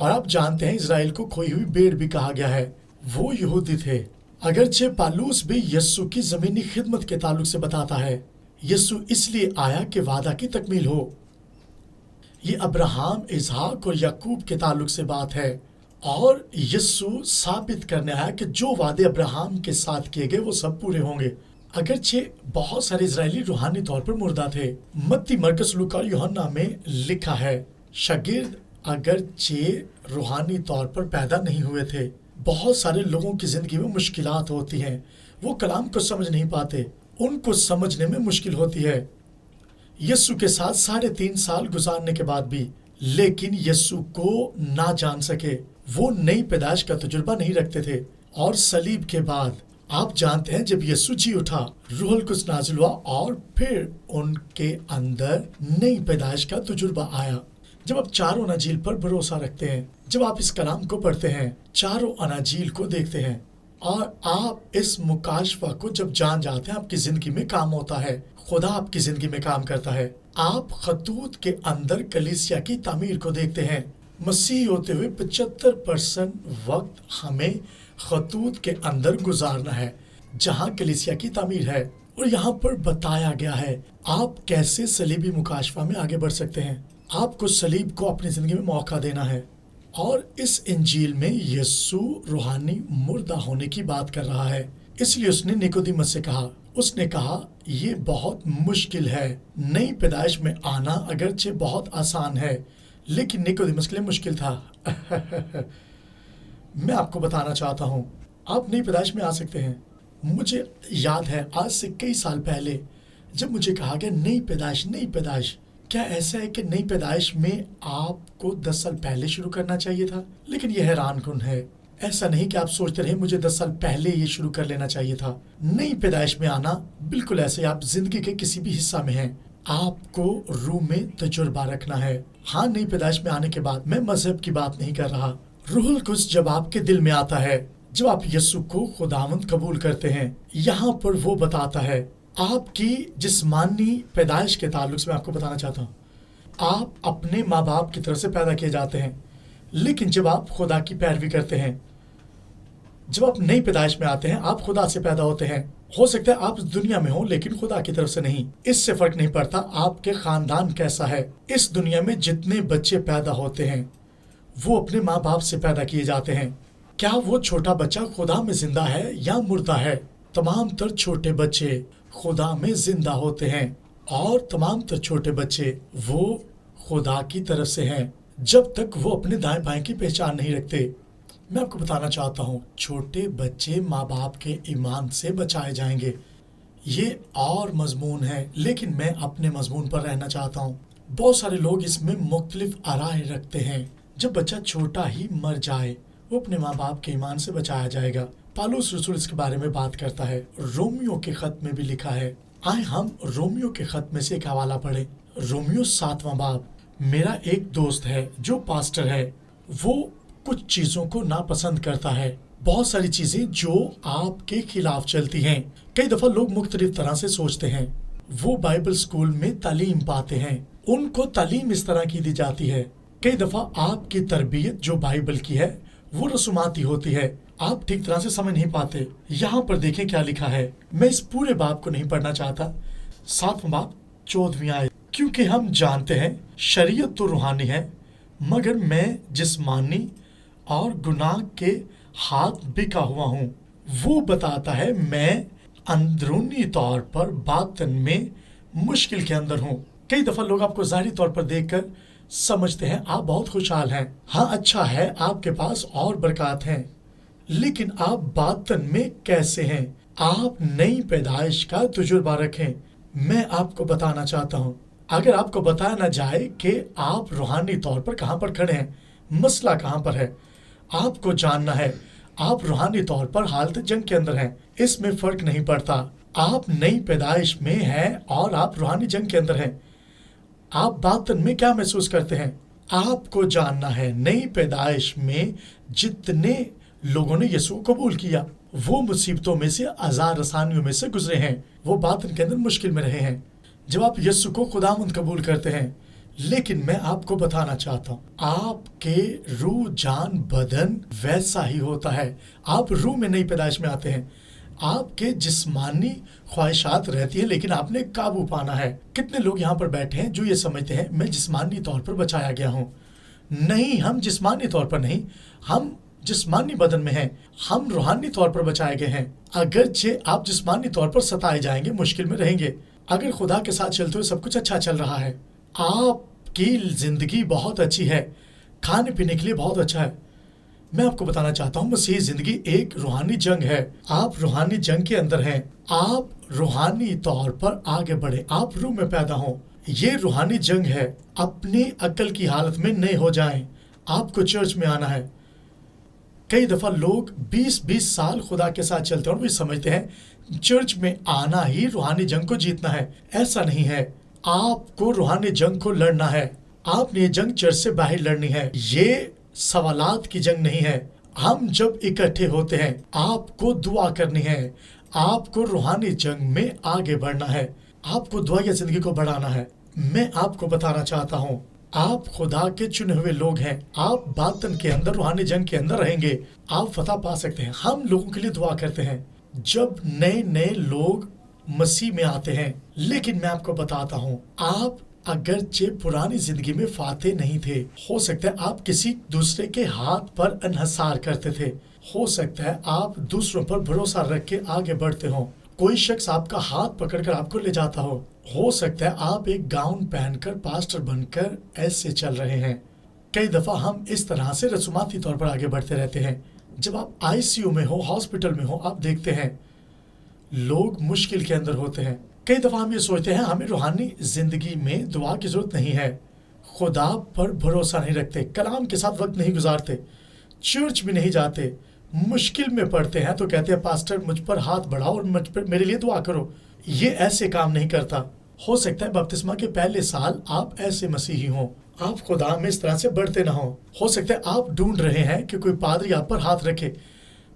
اور آپ جانتے ہیں اسرائیل کو کھوئی ہوئی بھیڑ بھی کہا گیا ہے، وہ یہودی تھے۔ اگرچہ پالوس بھی یسوع کی زمینی خدمت کے تعلق سے بتاتا ہے، یسوع اس لیے آیا کہ وعدہ کی تکمیل ہو۔ یہ ابراہم، اسحاق اور یعقوب کے تعلق سے بات ہے، اور یسوع ثابت کرنے آیا کہ جو وعدے ابراہم کے ساتھ کیے گئے وہ سب پورے ہوں گے۔ اگرچہ بہت سارے اسرائیلی روحانی طور پر مردہ تھے۔ متی، مرکز، لوکا اور یوحنا میں لکھا ہے شاگرد اگرچہ روحانی طور پر پیدا نہیں ہوئے تھے۔ بہت سارے لوگوں کی زندگی میں مشکلات ہوتی ہیں، وہ کلام کو سمجھ نہیں پاتے، ان کو سمجھنے میں مشکل ہوتی ہے۔ یسوع کے ساتھ 3.5 سال گزارنے کے بعد بھی لیکن یسوع کو نہ جان سکے، وہ نئی پیدائش کا تجربہ نہیں رکھتے تھے۔ اور صلیب کے بعد آپ جانتے ہیں جب یسوع جی اٹھا، روح القدس نازل ہوا اور پھر ان کے اندر نئی پیدائش کا تجربہ آیا۔ جب آپ چاروں اناجیل پر بھروسہ رکھتے ہیں، جب آپ اس کلام کو پڑھتے ہیں، چاروں اناجیل کو دیکھتے ہیں، اور آپ اس مکاشفہ کو جب جان جاتے ہیں، آپ کی زندگی میں کام ہوتا ہے، خدا آپ کی زندگی میں کام کرتا ہے۔ آپ خطوط کے اندر کلیسیا کی تعمیر کو دیکھتے ہیں۔ مسیح ہوتے ہوئے 75% وقت ہمیں خطوط کے اندر گزارنا ہے، جہاں کلیسیا کی تعمیر ہے، اور یہاں پر بتایا گیا ہے آپ کیسے صلیبی مکاشفہ میں آگے بڑھ سکتے ہیں۔ آپ کو صلیب کو اپنی زندگی میں موقع دینا ہے، اور اس انجیل میں یسوع روحانی مردہ ہونے کی بات کر رہا ہے۔ اس لیے اس نے نیکودیمس سے کہا، اس نے کہا یہ بہت مشکل ہے، نئی پیدائش میں آنا اگرچہ بہت آسان ہے، لیکن نیکودیمس کے لیے مشکل تھا۔ میں آپ کو بتانا چاہتا ہوں آپ نئی پیدائش میں آ سکتے ہیں۔ مجھے یاد ہے آج سے کئی سال پہلے جب مجھے کہا گیا نئی پیدائش، کیا ایسا ہے کہ نئی پیدائش میں آپ کو 10 سال پہلے شروع کرنا چاہیے تھا؟ لیکن یہ حیران کن ہے، ایسا نہیں کہ آپ سوچتے رہے مجھے 10 سال پہلے یہ شروع کر لینا چاہیے تھا۔ نئی پیدائش میں آنا بالکل ایسے آپ زندگی کے کسی بھی حصہ میں ہیں، آپ کو روح میں تجربہ رکھنا ہے۔ ہاں، نئی پیدائش میں آنے کے بعد میں مذہب کی بات نہیں کر رہا۔ روح القدس جب آپ کے دل میں آتا ہے، جب آپ یسوع کو خداوند قبول کرتے ہیں، یہاں پر وہ بتاتا ہے آپ کی جسمانی پیدائش کے تعلق سے میں آپ کو بتانا چاہتا ہوں۔ آپ اپنے ماں باپ کی طرف سے پیدا کیے جاتے ہیں، لیکن جب آپ خدا کی پیروی کرتے ہیں، جب آپ نئی پیدائش میں آتے ہیں، آپ خدا سے پیدا ہوتے ہیں۔ ہو سکتا ہے آپ اس دنیا میں ہوں لیکن خدا کی طرف سے نہیں۔ اس سے فرق نہیں پڑتا آپ کے خاندان کیسا ہے۔ اس دنیا میں جتنے بچے پیدا ہوتے ہیں وہ اپنے ماں باپ سے پیدا کیے جاتے ہیں۔ کیا وہ چھوٹا بچہ خدا میں زندہ ہے یا مردہ ہے؟ تمام تر چھوٹے بچے خدا میں زندہ ہوتے ہیں، اور تمام تر چھوٹے بچے وہ خدا کی طرف سے ہیں جب تک وہ اپنے دائیں بائیں کی پہچان نہیں رکھتے۔ میں آپ کو بتانا چاہتا ہوں چھوٹے بچے ماں باپ کے ایمان سے بچائے جائیں گے۔ یہ اور مضمون ہے، لیکن میں اپنے مضمون پر رہنا چاہتا ہوں۔ بہت سارے لوگ اس میں مختلف آرائیں رکھتے ہیں۔ جب بچہ چھوٹا ہی مر جائے وہ اپنے ماں باپ کے ایمان سے بچایا جائے گا۔ پالوس رسول اس کے بارے میں بات کرتا ہے، رومیو کے خط میں بھی لکھا ہے۔ آئے ہم رومیو کے خط میں سے ایک حوالہ پڑھیں۔ رومیو 7واں باب۔ میرا ایک دوست ہے جو پاسٹر ہے، وہ کچھ چیزوں کو ناپسند کرتا ہے، بہت ساری چیزیں جو آپ کے خلاف چلتی ہیں۔ کئی دفعہ لوگ مختلف طرح سے سوچتے ہیں۔ وہ بائبل سکول میں تعلیم پاتے ہیں، ان کو تعلیم اس طرح کی دی جاتی ہے۔ کئی دفعہ آپ کی تربیت جو بائبل کی ہے وہ رسوماتی ہوتی ہے، آپ ٹھیک طرح سے سمجھ نہیں پاتے۔ یہاں پر دیکھیں کیا لکھا ہے، میں اس پورے باب کو نہیں پڑھنا چاہتا۔ 7واں باب 14ویں آیت۔ کیونکہ ہم جانتے ہیں شریعت تو روحانی ہے، مگر میں جسمانی اور گناہ کے ہاتھ بکا ہوا ہوں۔ وہ بتاتا ہے میں اندرونی طور پر باطن میں مشکل کے اندر ہوں۔ کئی دفعہ لوگ آپ کو ظاہری طور پر دیکھ کر سمجھتے ہیں آپ بہت خوشحال ہیں، ہاں اچھا ہے، آپ کے پاس اور برکات ہیں، لیکن آپ باطن میں کیسے ہیں؟ آپ نئی پیدائش کا تجربہ رکھیں۔ میں آپ کو بتانا چاہتا ہوں، اگر آپ کو بتایا نہ جائے کہ آپ روحانی طور پر کہاں پر کھڑے ہیں، مسئلہ کہاں پر ہے، آپ کو جاننا ہے۔ آپ روحانی طور پر حالت جنگ کے اندر ہیں، اس میں فرق نہیں پڑتا۔ آپ نئی پیدائش میں ہیں اور آپ روحانی جنگ کے اندر ہیں۔ آپ باطن میں کیا محسوس کرتے ہیں؟ آپ کو جاننا ہے نئی پیدائش میں جتنے لوگوں نے یسوع قبول کیا وہ مصیبتوں میں سے، آزار رسانیوں میں سے گزرے ہیں، وہ باطن کے اندر مشکل میں رہے ہیں۔ جب آپ یسوع کو خداوند قبول کرتے ہیں، لیکن میں آپ کو بتانا چاہتا ہوں آپ کے روح جان بدن ویسا ہی ہوتا ہے. آپ روح میں نئی پیدائش میں آتے ہیں. آپ کے جسمانی خواہشات رہتی ہیں لیکن آپ نے قابو پانا ہے. کتنے لوگ یہاں پر بیٹھے ہیں جو یہ سمجھتے ہیں میں جسمانی طور پر بچایا گیا ہوں. نہیں، ہم جسمانی طور پر نہیں، ہم جسمانی بدن میں ہیں. ہم روحانی طور پر بچائے گئے ہیں. اگرچہ آپ جسمانی طور پر ستائے جائیں گے، مشکل میں رہیں گے. اگر خدا کے ساتھ چلتے ہوئے سب کچھ اچھا چل رہا ہے، آپ کی زندگی بہت اچھی ہے، کھانے پینے کے لیے بہت اچھا ہے. میں آپ کو بتانا چاہتا ہوں مسیحی زندگی ایک روحانی جنگ ہے. آپ روحانی جنگ کے اندر ہیں. آپ روحانی طور پر آگے بڑھیں. آپ روح میں پیدا ہوں. یہ روحانی جنگ ہے. اپنی عقل کی حالت میں نئے ہو جائیں. آپ کو چرچ میں آنا ہے. کئی دفعہ لوگ 20 سال خدا کے ساتھ چلتے ہیں اور وہ سمجھتے ہیں چرچ میں آنا ہی روحانی جنگ کو جیتنا ہے. ایسا نہیں ہے. آپ کو روحانی جنگ کو لڑنا ہے. آپ نے یہ جنگ چرچ سے باہر لڑنی ہے. یہ سوالات کی جنگ نہیں ہے. ہم جب اکٹھے ہوتے ہیں آپ کو دعا کرنی ہے. آپ کو روحانی جنگ میں آگے بڑھنا ہے. آپ کو دعائیہ زندگی کو بڑھانا ہے. میں آپ کو بتانا چاہتا ہوں آپ خدا کے چنے ہوئے لوگ ہیں. آپ باطن کے اندر روحانی جنگ کے اندر رہیں گے. آپ فتح پا سکتے ہیں. ہم لوگوں کے لیے دعا کرتے ہیں جب نئے لوگ مسیح میں آتے ہیں. لیکن میں آپ کو بتاتا ہوں آپ اگرچہ پرانی زندگی میں فاتح نہیں تھے، ہو سکتا ہے آپ کسی دوسرے کے ہاتھ پر انحصار کرتے تھے. ہو سکتا ہے آپ دوسروں پر بھروسہ رکھ کے آگے بڑھتے ہوں. کوئی شخص آپ کا ہاتھ پکڑ کر آپ کو لے جاتا ہو سکتا ہے آپ ایک گاؤن پہن کر پاسٹر بن کر ایسے چل رہے ہیں. کئی دفعہ ہم اس طرح سے رسوماتی طور پر آگے بڑھتے رہتے ہیں. جب آپ ICU میں ہو، ہاسپٹل میں ہو، آپ دیکھتے ہیں لوگ مشکل کے اندر ہوتے ہیں. کئی دفعہ ہم یہ سوچتے ہیں ہمیں روحانی زندگی میں دعا کی ضرورت نہیں ہے. خدا پر بھروسہ نہیں رکھتے، کلام کے ساتھ وقت نہیں گزارتے، چرچ بھی نہیں جاتے، مشکل میں پڑتے ہیں تو کہتے ہیں پاسٹر مجھ پر ہاتھ بڑھاؤ اور مجھ پر میرے لیے دعا کرو. یہ ایسے کام نہیں کرتا. ہو سکتا ہے بپتسمہ کے پہلے سال آپ ایسے مسیحی ہوں، آپ خدا میں اس طرح سے بڑھتے نہ ہوں. ہو سکتا ہے آپ ڈھونڈ رہے ہیں کہ کوئی پادری آپ پر ہاتھ رکھے.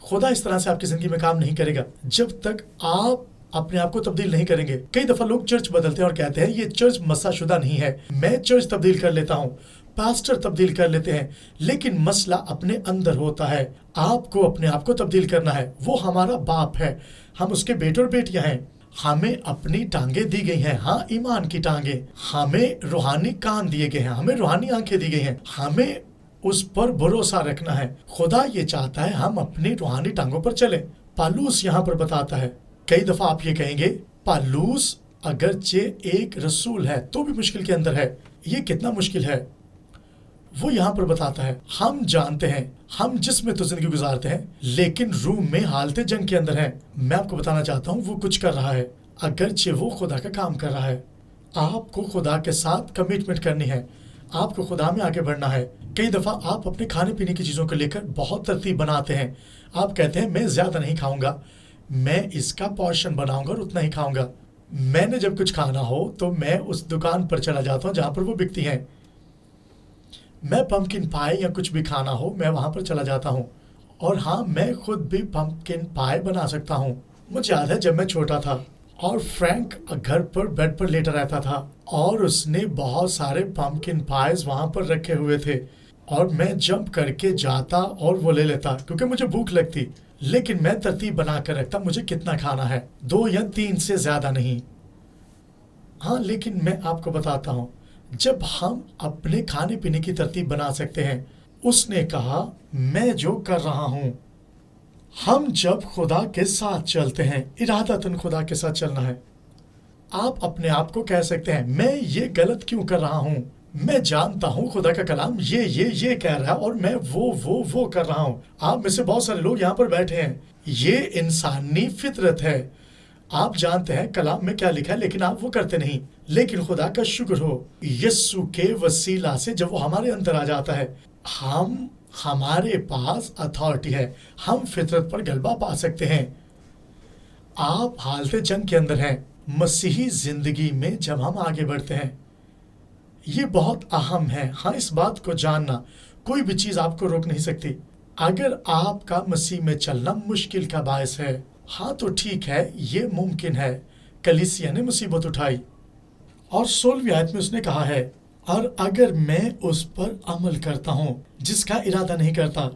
خدا اس طرح سے آپ کی زندگی میں کام نہیں کرے گا جب تک آپ اپنے آپ کو تبدیل نہیں کریں گے. کئی دفعہ لوگ چرچ بدلتے ہیں اور کہتے ہیں یہ چرچ مسح شدہ نہیں ہے، میں چرچ تبدیل کر لیتا ہوں، پاسٹر تبدیل کر لیتے ہیں. لیکن مسئلہ اپنے اندر ہوتا ہے. آپ کو اپنے آپ کو تبدیل کرنا ہے. وہ ہمارا باپ ہے، ہم اس کے بیٹے اور بیٹیاں ہیں. ہمیں اپنی ٹانگیں دی گئی ہیں، ہاں ایمان کی ٹانگیں. ہمیں روحانی کان دیے گئے ہیں، ہمیں روحانی آنکھیں دی گئی ہیں. ہمیں اس پر بھروسہ رکھنا ہے. خدا یہ چاہتا ہے ہم اپنی روحانی ٹانگوں پر چلیں. پالوس یہاں پر بتاتا ہے. کئی دفعہ آپ یہ کہیں گے پالوس اگرچہ ایک رسول ہے تو بھی مشکل کے اندر ہے. یہ کتنا مشکل ہے وہ یہاں پر بتاتا ہے. ہم جانتے ہیں ہم جسم میں تو زندگی گزارتے ہیں لیکن روح میں حالت جنگ کے اندر ہیں. میں آپ کو بتانا چاہتا ہوں وہ کچھ کر رہا ہے اگرچہ وہ خدا کا کام کر رہا ہے. آپ کو خدا کے ساتھ کمٹمنٹ کرنی ہے، آپ کو خدا میں آگے بڑھنا ہے. کئی دفعہ آپ اپنے کھانے پینے کی چیزوں کو لے کر بہت ترتیب بناتے ہیں. آپ کہتے ہیں میں زیادہ نہیں کھاؤں گا، میں اس کا پورشن بناؤں گا اور اتنا ہی کھاؤں گا. میں نے جب کچھ کھانا ہو تو میں اس دکان پر چلا جاتا ہوں جہاں پر وہ بکتی ہیں. میں پمکن پائے یا کچھ بھی کھانا ہو میں وہاں پر چلا جاتا ہوں. اور ہاں میں خود بھی پمکن پائے بنا سکتا ہوں. مجھے یاد ہے جب میں چھوٹا تھا اور فرینک گھر پر بیڈ پر لیٹا رہتا تھا اور اس نے بہت سارے پمکن پائز وہاں پر رکھے ہوئے تھے اور میں جمپ کر کے جاتا اور وہ لے لیتا کیونکہ مجھے بھوک لگتی. لیکن میں ترتیب بنا کر رکھتا مجھے کتنا کھانا ہے، 2 یا 3 سے زیادہ نہیں. ہاں لیکن میں آپ کو بتاتا ہوں جب ہم اپنے کھانے پینے کی ترتیب بنا سکتے ہیں. اس نے کہا میں جو کر رہا ہوں. ہم جب خدا کے ساتھ چلتے ہیں، ارادتاً خدا کے ساتھ چلنا ہے. آپ اپنے آپ کو کہہ سکتے ہیں میں یہ غلط کیوں کر رہا ہوں، میں جانتا ہوں خدا کا کلام یہ کہہ رہا ہے اور میں وہ کر رہا ہوں. آپ میں سے بہت سارے لوگ یہاں پر بیٹھے ہیں، یہ انسانی فطرت ہے. آپ جانتے ہیں کلام میں کیا لکھا ہے لیکن آپ وہ کرتے نہیں. لیکن خدا کا شکر ہو یسوع کے وسیلہ سے جب وہ ہمارے اندر آ جاتا ہے ہمارے پاس اتھارٹی ہے، ہم فطرت پر غلبہ پا سکتے ہیں. آپ حالت جنگ کے اندر ہیں. مسیحی زندگی میں جب ہم آگے بڑھتے ہیں یہ بہت اہم ہے. ہاں اس بات کو جاننا کوئی بھی چیز آپ کو روک نہیں سکتی. اگر آپ کا مسیح میں چلنا مشکل کا باعث ہے ہاں تو ٹھیک ہے، یہ ممکن ہے. کلیسیا نے مصیبت اٹھائی اور 16ویں آیت میں اس نے کہا ہے اور اگر میں اس پر عمل کرتا ہوں جس کا ارادہ نہیں کرتا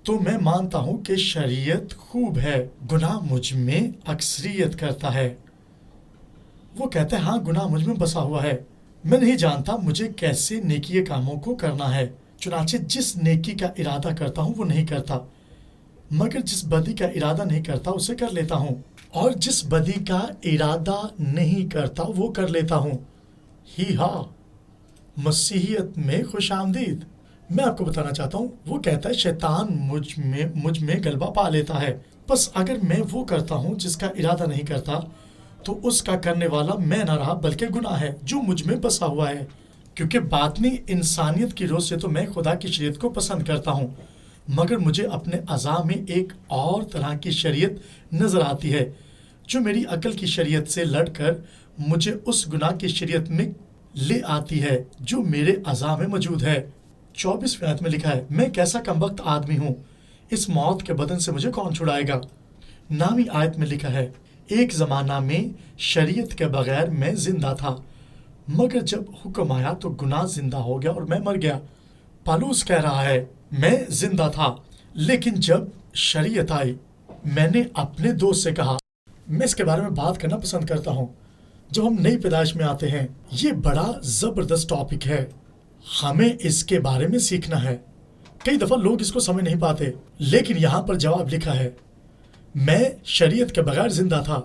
تو میں مانتا ہوں کہ شریعت خوب ہے، گناہ مجھ میں اکثریت کرتا ہے۔ وہ کہتا ہے ہاں گناہ مجھ میں بسا ہوا ہے، میں نہیں جانتا مجھے کیسے نیکی کاموں کو کرنا ہے، چنانچہ جس نیکی کا ارادہ کرتا ہوں وہ نہیں کرتا، مگر جس بدی کا ارادہ نہیں کرتا اسے کر لیتا ہوں، اور جس بدی کا ارادہ نہیں کرتا وہ کر لیتا ہوں۔ ہی ہاں، مسیحیت میں خوش آمدید۔ میں آپ کو بتانا چاہتا ہوں، وہ کہتا ہے شیطان مجھ میں غلبہ پا لیتا ہے، بس اگر میں وہ کرتا ہوں جس کا ارادہ نہیں کرتا تو اس کا کرنے والا میں نہ رہا بلکہ گناہ ہے جو مجھ میں بسا ہوا ہے، کیونکہ باطنی انسانیت کی روح سے تو میں خدا کی شریعت کو پسند کرتا ہوں، مگر مجھے اپنے اعضاء میں ایک اور طرح کی شریعت نظر آتی ہے جو میری عقل کی شریعت سے لڑ کر مجھے اس گناہ کی شریعت میں لے آتی ہے جو میرے اعضاء میں موجود ہے۔ 24ویں آیت میں لکھا ہے، میں کیسا کمبخت آدمی ہوں، اس موت کے بدن سے مجھے کون چھڑائے گا۔ 9ویں آیت میں لکھا ہے، ایک زمانہ میں شریعت کے بغیر میں زندہ تھا، مگر جب حکم آیا تو گناہ زندہ ہو گیا اور میں مر گیا۔ پالوس کہہ رہا ہے، میں زندہ تھا لیکن جب شریعت آئی میں نے اپنے دوست سے کہا، میں اس کے بارے میں بات کرنا پسند کرتا ہوں۔ جب ہم نئی پیدائش میں آتے ہیں، یہ بڑا زبردست ٹاپک ہے، ہمیں اس کے بارے میں سیکھنا ہے۔ کئی دفعہ لوگ اس کو سمجھ نہیں پاتے، لیکن یہاں پر جواب لکھا ہے، میں شریعت کے بغیر زندہ تھا۔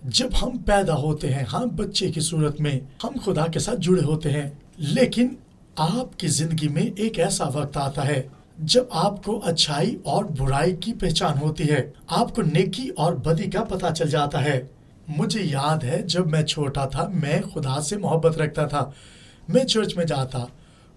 جب ہم پیدا ہوتے ہیں، ہم بچے کی صورت میں ہم خدا کے ساتھ جڑے ہوتے ہیں، لیکن آپ کی زندگی میں ایک ایسا وقت آتا ہے جب آپ کو اچھائی اور برائی کی پہچان ہوتی ہے، آپ کو نیکی اور بدی کا پتہ چل جاتا ہے۔ مجھے یاد ہے جب میں چھوٹا تھا، میں خدا سے محبت رکھتا تھا، میں چرچ میں جاتا،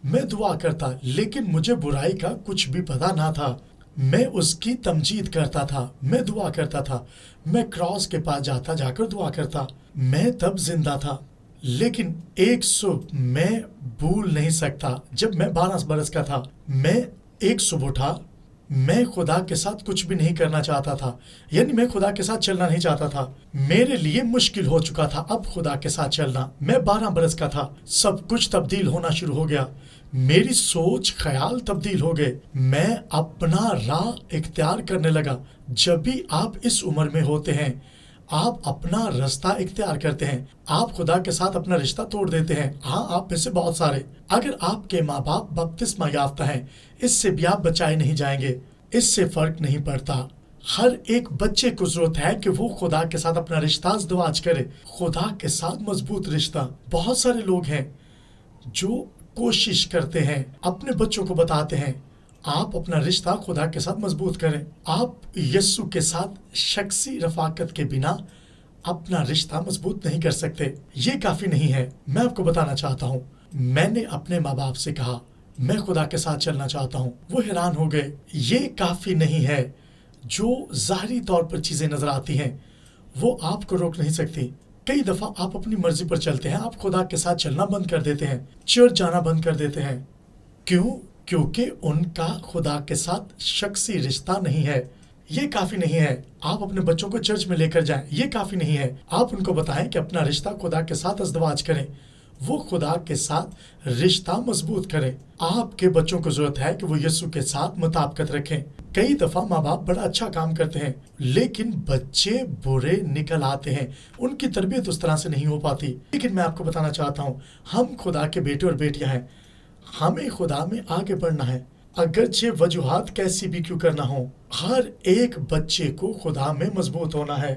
میں دعا کرتا، لیکن مجھے برائی کا کچھ بھی پتہ نہ تھا۔ میں اس کی تمجید کرتا تھا، میں دعا کرتا تھا، میں کراس کے پاس جاتا، جا کر دعا کرتا، میں تب زندہ تھا۔ لیکن ایک صبح میں بھول نہیں سکتا، جب میں 12 برس کا تھا، میں ایک صبح اٹھا، میں خدا کے ساتھ کچھ بھی نہیں کرنا چاہتا تھا، یعنی میں خدا کے ساتھ چلنا نہیں چاہتا تھا، میرے لیے مشکل ہو چکا تھا اب خدا کے ساتھ چلنا۔ میں 12 برس کا تھا، سب کچھ تبدیل ہونا شروع ہو گیا، میری سوچ خیال تبدیل ہو گئے، میں اپنا راہ اختیار کرنے لگا۔ جب بھی آپ اس عمر میں ہوتے ہیں، آپ اپنا رستہ اختیار کرتے ہیں، آپ خدا کے ساتھ اپنا رشتہ توڑ دیتے ہیں۔ ہاں، آپ میں سے بہت سارے، اگر آپ کے ماں باپ بپتسمہ یافتہ ہیں، اس سے بھی آپ بچائے نہیں جائیں گے، اس سے فرق نہیں پڑتا۔ ہر ایک بچے کو ضرورت ہے کہ وہ خدا کے ساتھ اپنا رشتہ ازدواج کرے، خدا کے ساتھ مضبوط رشتہ۔ بہت سارے لوگ ہیں جو کوشش کرتے ہیں، اپنے بچوں کو بتاتے ہیں آپ اپنا رشتہ خدا کے ساتھ مضبوط کریں۔ آپ یسوع کے ساتھ شخصی رفاقت کے بنا اپنا رشتہ مضبوط نہیں کر سکتے۔ یہ کافی نہیں ہے۔ میں آپ کو بتانا چاہتا ہوں، میں نے اپنے ماں باپ سے کہا میں خدا کے ساتھ چلنا چاہتا ہوں، وہ حیران ہو گئے۔ یہ کافی نہیں ہے۔ جو ظاہری طور پر چیزیں نظر آتی ہیں وہ آپ کو روک نہیں سکتی۔ کئی دفعہ آپ اپنی مرضی پر چلتے ہیں، آپ خدا کے ساتھ چلنا بند کر دیتے ہیں، چرچ جانا بند کر دیتے ہیں۔ کیوں؟ کیونکہ ان کا خدا کے ساتھ شخصی رشتہ نہیں ہے۔ یہ کافی نہیں ہے آپ اپنے بچوں کو چرچ میں لے کر جائیں، یہ کافی نہیں ہے آپ ان کو بتائیں کہ اپنا رشتہ خدا کے ساتھ ازدواج کریں، وہ خدا کے ساتھ رشتہ مضبوط کریں۔ آپ کے بچوں کو ضرورت ہے کہ وہ یسوع کے ساتھ مطابقت رکھیں۔ کئی دفعہ ماں باپ بڑا اچھا کام کرتے ہیں لیکن بچے برے نکل آتے ہیں، ان کی تربیت اس طرح سے نہیں ہو پاتی۔ لیکن میں آپ کو بتانا چاہتا ہوں، ہم خدا کے بیٹے اور بیٹیاں ہیں، ہمیں خدا میں آگے بڑھنا ہے، اگرچہ وجوہات کیسی بھی کیوں کرنا ہو۔ ہر ایک بچے کو خدا میں مضبوط ہونا ہے،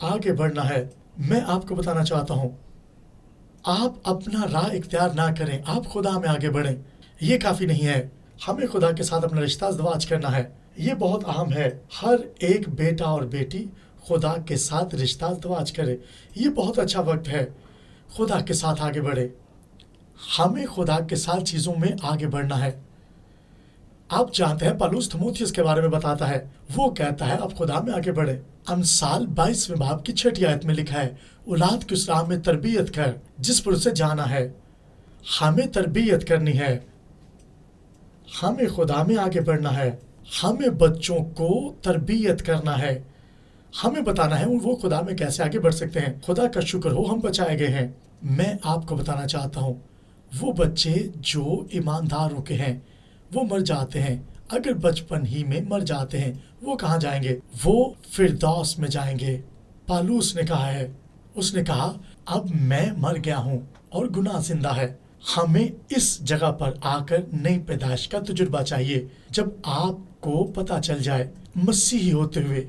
آگے بڑھنا ہے۔ میں آپ کو بتانا چاہتا ہوں، آپ اپنا راہ اختیار نہ کریں، آپ خدا میں آگے بڑھیں۔ یہ کافی نہیں ہے، ہمیں خدا کے ساتھ اپنا رشتہ ازدواج کرنا ہے، یہ بہت اہم ہے۔ ہر ایک بیٹا اور بیٹی خدا کے ساتھ رشتہ ازدواج کرے، یہ بہت اچھا وقت ہے، خدا کے ساتھ آگے بڑھے۔ ہمیں خدا کے ساتھ چیزوں میں آگے بڑھنا ہے۔ آپ جانتے ہیں پالوس تھموتھیوس کے بارے میں بتاتا ہے، وہ کہتا ہے اب خدا میں آگے بڑھے۔ امثال 22ویں باب کی 6 آیت میں لکھا ہے، اولاد کی اس راہ میں تربیت کر جس پر اسے جانا ہے۔ ہمیں تربیت کرنی ہے، ہمیں خدا میں آگے بڑھنا ہے، ہمیں بچوں کو تربیت کرنا ہے، ہمیں بتانا ہے وہ خدا میں کیسے آگے بڑھ سکتے ہیں۔ خدا کا شکر ہو ہم بچائے گئے ہیں۔ میں آپ کو بتانا چاہتا ہوں، وہ بچے جو ایمانداروں کے ہیں وہ مر جاتے ہیں، اگر بچپن ہی میں مر جاتے ہیں وہ کہاں جائیں گے؟ وہ فردوس میں جائیں گے۔ پالوس نے کہا ہے، اس نے کہا اب میں مر گیا ہوں اور گناہ زندہ ہے، ہمیں اس جگہ پر آ کر نئی پیدائش کا تجربہ چاہیے۔ جب آپ کو پتہ چل جائے مسیحی ہوتے ہوئے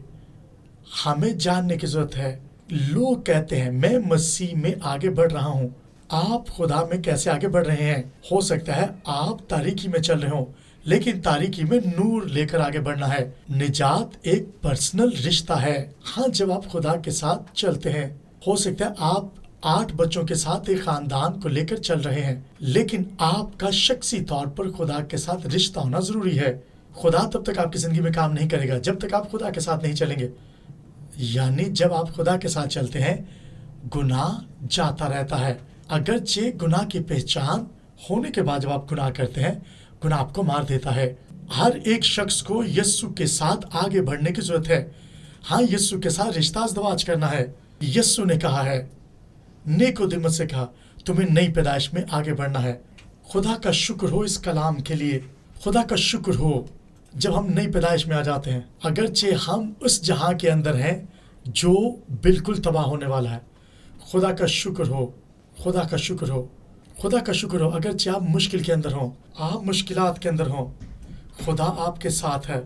ہمیں جاننے کی ضرورت ہے۔ لوگ کہتے ہیں میں مسیح میں آگے بڑھ رہا ہوں، آپ خدا میں کیسے آگے بڑھ رہے ہیں؟ ہو سکتا ہے آپ تاریکی میں چل رہے ہوں، لیکن تاریکی میں نور لے کر آگے بڑھنا ہے۔ نجات ایک پرسنل رشتہ ہے۔ ہاں، جب آپ خدا کے ساتھ چلتے ہیں، ہو سکتا ہے آپ 8 بچوں کے ساتھ ایک خاندان کو لے کر چل رہے ہیں، لیکن آپ کا شخصی طور پر خدا کے ساتھ رشتہ ہونا ضروری ہے۔ خدا تب تک آپ کی زندگی میں کام نہیں کرے گا جب تک آپ خدا کے ساتھ نہیں چلیں گے۔ یعنی جب آپ خدا کے ساتھ چلتے ہیں گناہ جاتا رہتا ہے، اگرچہ گناہ کی پہچان ہونے کے بعد جب آپ گناہ کرتے ہیں گناہ آپ کو مار دیتا ہے۔ ہر ایک شخص کو یسوع کے ساتھ آگے بڑھنے کی ضرورت ہے۔ ہاں، یسوع کے ساتھ رشتہ ازدواج کرنا ہے۔ یسوع نے کہا ہے، نیکودیمس سے کہا تمہیں نئی پیدائش میں آگے بڑھنا ہے۔ خدا کا شکر ہو اس کلام کے لیے، خدا کا شکر ہو جب ہم نئی پیدائش میں آ جاتے ہیں، اگرچہ ہم اس جہاں کے اندر ہیں جو بالکل تباہ ہونے والا ہے۔ خدا کا شکر ہو، خدا کا شکر ہو، خدا کا شکر ہو، اگرچہ آپ مشکل کے اندر ہوں، آپ مشکلات کے اندر ہوں، خدا آپ کے ساتھ ہے۔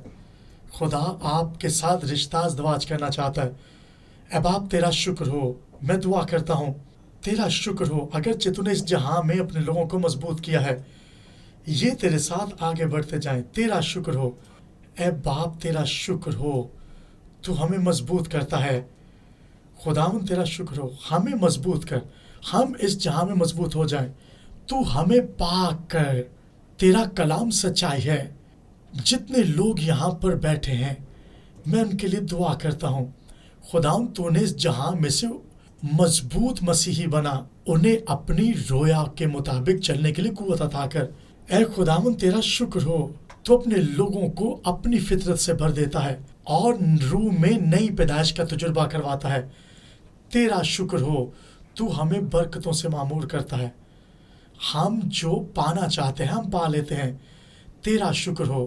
خدا آپ کے ساتھ رشتہ ازدواج کرنا چاہتا ہے۔ اے باپ تیرا شکر ہو، میں دعا کرتا ہوں تیرا شکر ہو، اگرچہ تو نے اس جہاں میں اپنے لوگوں کو مضبوط کیا ہے، یہ تیرے ساتھ آگے بڑھتے جائیں۔ تیرا شکر ہو اے باپ، تیرا شکر ہو، تو ہمیں مضبوط کرتا ہے۔ خداوند تیرا شکر ہو، ہمیں مضبوط کر، ہم اس جہاں میں مضبوط ہو جائیں۔ تو ہمیں پاک کر، تیرا کلام سچائی ہے۔ جتنے لوگ یہاں پر بیٹھے ہیں میں ان کے لیے دعا کرتا ہوں، خداوند تو نے اس جہاں میں سے مضبوط مسیحی بنا، انہیں اپنی رویا کے مطابق چلنے کے لیے قوت عطا کر۔ اے خداوند تیرا شکر ہو، تو اپنے لوگوں کو اپنی فطرت سے بھر دیتا ہے اور روح میں نئی پیدائش کا تجربہ کرواتا ہے۔ تیرا شکر ہو، تو ہمیں برکتوں سے معمور کرتا ہے، ہم جو پانا چاہتے ہیں ہم پا لیتے ہیں۔ تیرا شکر ہو،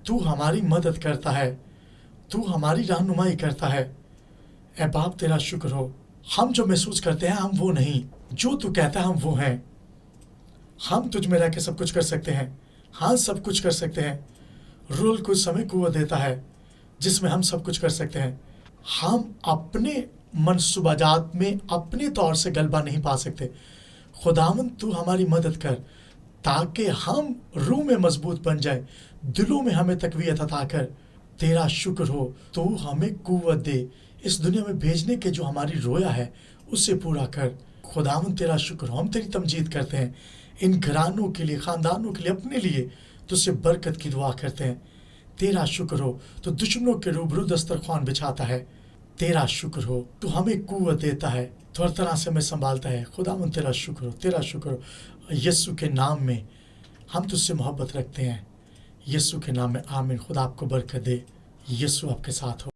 تو ہماری مدد کرتا ہے، تو ہماری رہنمائی کرتا ہے۔ اے باپ تیرا شکر ہو، ہم جو محسوس کرتے ہیں ہم وہ نہیں، جو تو کہتا ہے ہم وہ ہیں۔ ہم تجھ میں رہ کے سب کچھ کر سکتے ہیں، ہاں سب کچھ کر سکتے ہیں۔ روح القدس ہمیں قوت دیتا ہے جس میں ہم سب کچھ کر سکتے ہیں۔ ہم اپنے منصوبہ جات میں اپنے طور سے غلبہ نہیں پا سکتے۔ خداوند تو ہماری مدد کر تاکہ ہم روح میں مضبوط بن جائیں، دلوں میں ہمیں تقویت عطا کر۔ تیرا شکر ہو، تو ہمیں قوت دے، اس دنیا میں بھیجنے کے جو ہماری رویا ہے اسے پورا کر۔ خداوند تیرا شکر ہو، ہم تیری تمجید کرتے ہیں ان گھرانوں کے لیے، خاندانوں کے لیے، اپنے لیے تو سے برکت کی دعا کرتے ہیں۔ تیرا شکر ہو، تو دشمنوں کے روبرو دسترخوان بچھاتا ہے۔ تیرا شکر ہو، تو ہمیں قوت دیتا ہے، تو ہر طرح سے ہمیں سنبھالتا ہے۔ خداوند تیرا شکر ہو، تیرا شکر ہو۔ یسوع کے نام میں ہم تجھ سے محبت رکھتے ہیں، یسوع کے نام میں آمین۔ خدا آپ کو برکت دے، یسوع آپ کے ساتھ ہو۔